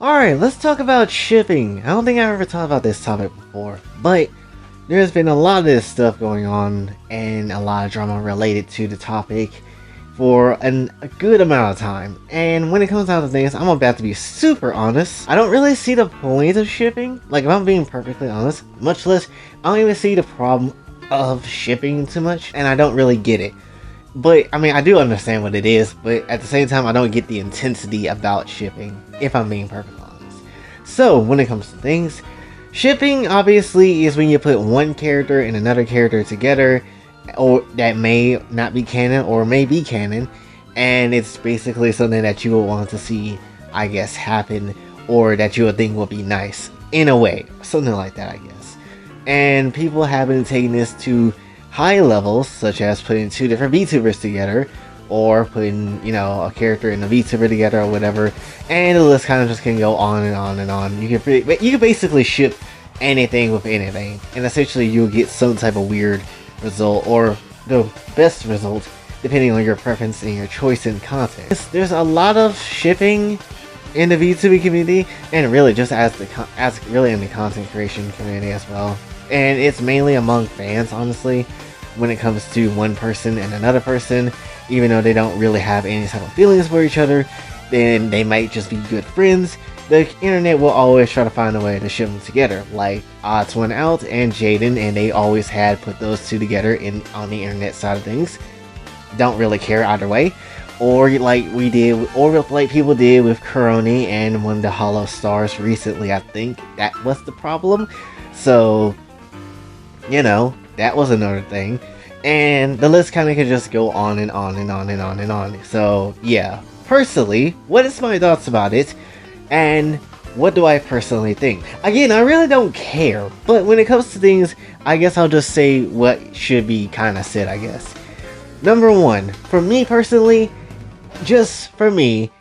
Alright, let's talk about shipping. I don't think I've ever talked about this topic before, but there's been a lot of this stuff going on and a lot of drama related to the topic for a good amount of time. And when it comes down to things, I'm about to be super honest. I don't really see the point of shipping. Like, if I'm being perfectly honest, much less, I don't even see the problem of shipping too much, and I don't really get it. But, I mean, I do understand what it is, but at the same time, I don't get the intensity about shipping, if I'm being perfectly honest. So, when it comes to things, shipping, obviously, is when you put one character and another character together, or that may not be canon, or may be canon, and it's basically something that you will want to see, I guess, happen, or that you would think would be nice, in a way, something like that, I guess. And people have been taking this to high levels, such as putting two different VTubers together, or putting, you know, a character and a VTuber together, or whatever, and the list kind of just can go on and on and on. You can basically ship anything with anything, and essentially you'll get some type of weird result, or the best result, depending on your preference and your choice in content. There's a lot of shipping in the VTubing community, and really just as really in the content creation community as well. And it's mainly among fans, honestly, when it comes to one person and another person. Even though they don't really have any type of feelings for each other, then they might just be good friends. The internet will always try to find a way to ship them together, like Odds One Out and Jaden, and they always had put those two together on the internet side of things. Don't really care either way. Or like we did, or like people did with Kronii and one of the Hollow Stars recently. I think that was the problem. So, you know, that was another thing. And the list kind of could just go on and on and on and on and on. So, yeah. Personally, what is my thoughts about it? And what do I personally think? Again, I really don't care. But when it comes to things, I guess I'll just say what should be kind of said, I guess. Number one, for me personally, just for me,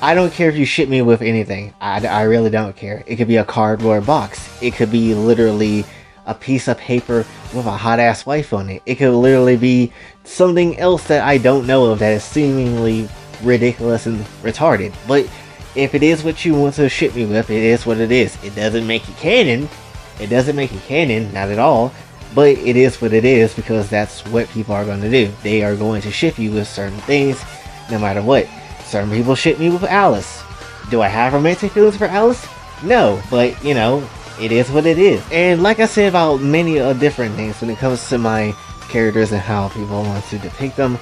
I don't care if you ship me with anything. I really don't care. It could be a cardboard box. It could be literally a piece of paper with a hot ass wife on it. It could literally be something else that I don't know of that is seemingly ridiculous and retarded. But if it is what you want to ship me with, it is what it is. It doesn't make it canon. It doesn't make it canon, not at all. But it is what it is, because that's what people are going to do. They are going to ship you with certain things, no matter what. Certain people ship me with Alice. Do I have romantic feelings for Alice? No, but you know, it is what it is. And like I said about many different things when it comes to my characters and how people want to depict them,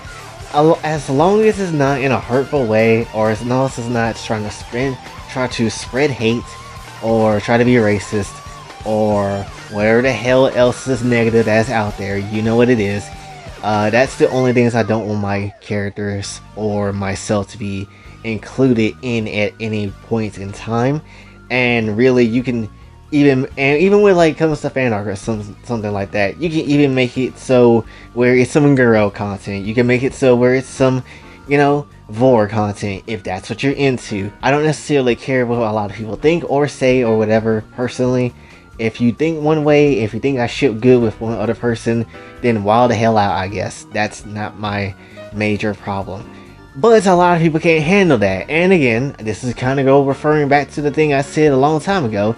as long as it's not in a hurtful way, or as long as it's not trying to spread hate, or try to be racist, or whatever the hell else is negative that's out there, you know what it is. That's the only things I don't want my characters or myself to be included in at any point in time. And really, you can even with like comes to fan art or something like that, you can even make it so where it's some girl content. You can make it so where it's some, you know, vor content, if that's what you're into. I don't necessarily care what a lot of people think or say or whatever. Personally, if you think one way, if you think I ship good with one other person, then wild the hell out, I guess. That's not my major problem. But a lot of people can't handle that. And again, this is kind of referring back to the thing I said a long time ago.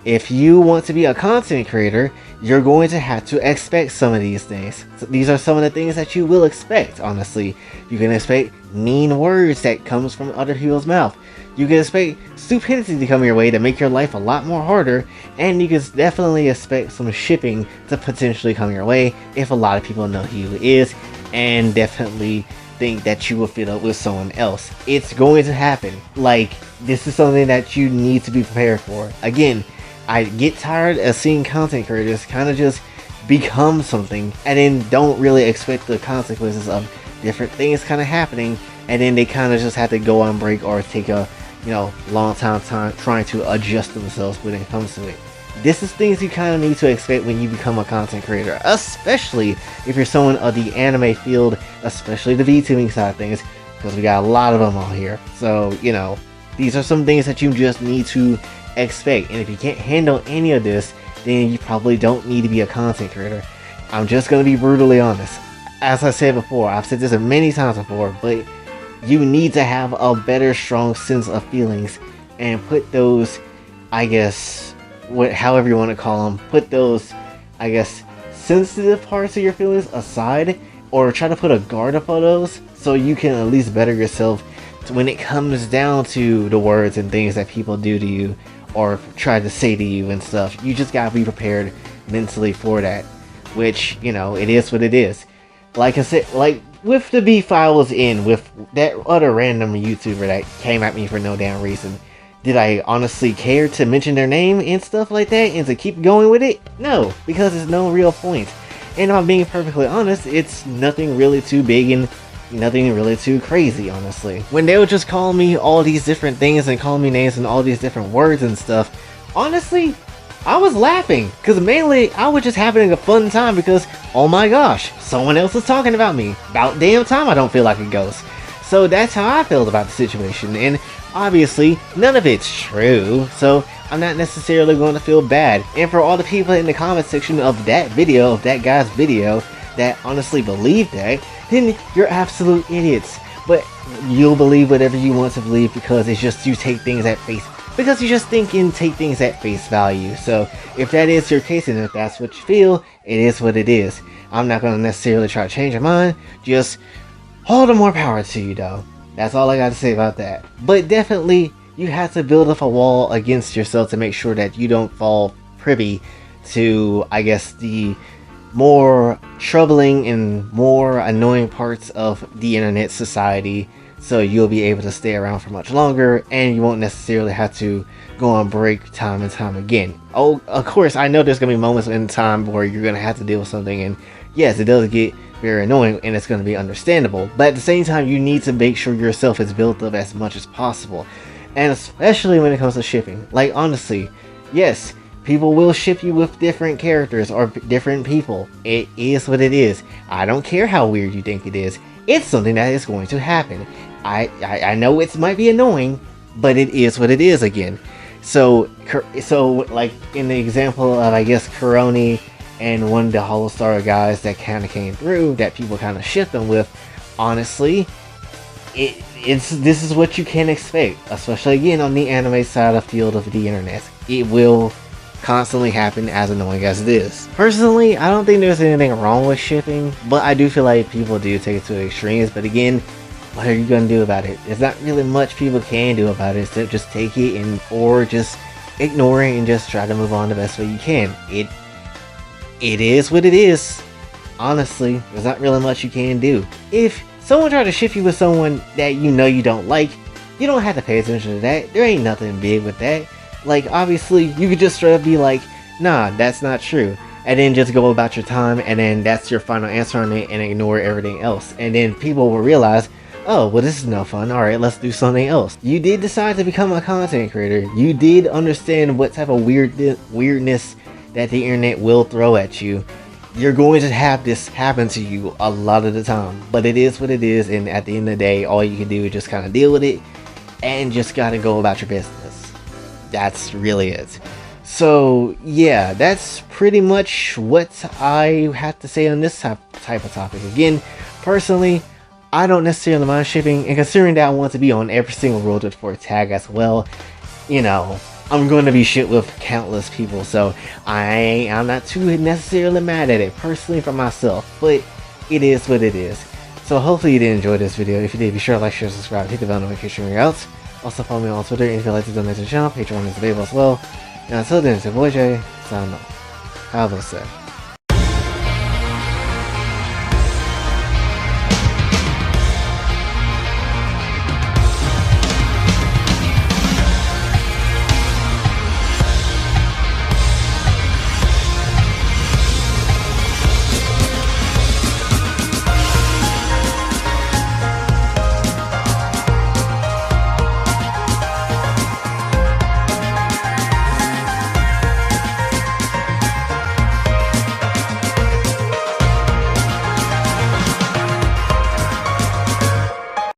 If you want to be a content creator, you're going to have to expect some of these things. So these are some of the things that you will expect, honestly. You can expect mean words that comes from other people's mouth. You can expect stupidity to come your way to make your life a lot more harder. And you can definitely expect some shipping to potentially come your way if a lot of people know who you is. And definitely think that you will fit up with someone else. It's going to happen. Like, this is something that you need to be prepared for. Again, I get tired of seeing content creators kind of just become something and then don't really expect the consequences of different things kind of happening, and then they kind of just have to go on break or take a, you know, long time trying to adjust themselves when it comes to it. This is things you kind of need to expect when you become a content creator, especially if you're someone of the anime field, especially the VTubing side of things, because we got a lot of them on here. So, you know, these are some things that you just need to expect, and if you can't handle any of this, then you probably don't need to be a content creator. I'm just going to be brutally honest. As I said before, I've said this many times before, but you need to have a better, strong sense of feelings and put those, I guess, however you want to call them, put those, I guess, sensitive parts of your feelings aside, or try to put a guard up on those so you can at least better yourself when it comes down to the words and things that people do to you or try to say to you and stuff. You just gotta be prepared mentally for that, which, you know, it is what it is. Like I said, like with the beef I was in with that other random YouTuber that came at me for no damn reason, did I honestly care to mention their name and stuff like that and to keep going with it? No, because there's no real point. And if I'm being perfectly honest, it's nothing really too big and nothing really too crazy, honestly. When they would just call me all these different things and call me names and all these different words and stuff, honestly, I was laughing, because mainly I was just having a fun time because, oh my gosh, someone else is talking about me. About damn time I don't feel like a ghost. So that's how I felt about the situation, and obviously none of it's true, so I'm not necessarily going to feel bad. And for all the people in the comment section of that video, of that guy's video, that honestly believe that, then you're absolute idiots. But you'll believe whatever you want to believe because it's just you take things at face, because you just think and take things at face value. So if that is your case and if that's what you feel, it is what it is. I'm not going to necessarily try to change your mind, just all the more power to you though. That's all I got to say about that. But definitely, you have to build up a wall against yourself to make sure that you don't fall privy to, I guess, the more troubling and more annoying parts of the internet society, so you'll be able to stay around for much longer and you won't necessarily have to go on break time and time again. Oh, of course, I know there's gonna be moments in time where you're gonna have to deal with something, and yes, it does get very annoying and it's gonna be understandable, but at the same time you need to make sure yourself is built up as much as possible. And especially when it comes to shipping. Like, honestly, yes, people will ship you with different characters or different people. It is what it is. I don't care how weird you think it is. It's something that is going to happen. I know it might be annoying, but it is what it is again. So like in the example of, I guess, Kronii and one of the Holostar guys that kind of came through, that people kind of shipped them with, honestly, this is what you can expect, especially again on the anime side of field of the internet. It will constantly happen, as annoying as it is. Personally, I don't think there's anything wrong with shipping, but I do feel like people do take it to the extremes. But again, what are you gonna do about it? There's not really much people can do about it, except just take it and or just ignore it and just try to move on the best way you can. It is what it is. Honestly, there's not really much you can do. If someone try to ship you with someone that you know you don't like, you don't have to pay attention to that. There ain't nothing big with that. Like, obviously, you could just straight up be like, nah, that's not true. And then just go about your time, and then that's your final answer on it, and ignore everything else. And then people will realize, oh, well, this is no fun. Alright, let's do something else. You did decide to become a content creator. You did understand what type of weirdness that the internet will throw at you. You're going to have this happen to you a lot of the time. But it is what it is, and at the end of the day, all you can do is just kind of deal with it, and just gotta go about your business. That's really it. So yeah, that's pretty much what I have to say on this type of topic. Again, personally, I don't necessarily mind shipping, and considering that I want to be on every single World War 4 tag as well, you know, I'm going to be shit with countless people, so I'm not too necessarily mad at it, personally, for myself, but it is what it is. So hopefully you did enjoy this video. If you did, be sure to like, share, subscribe, hit the bell notification when you're out. Also follow me on Twitter, and if you'd like to donate to the channel, Patreon is available as well. And until then, it's your boy Jay, signing off. Have a good day.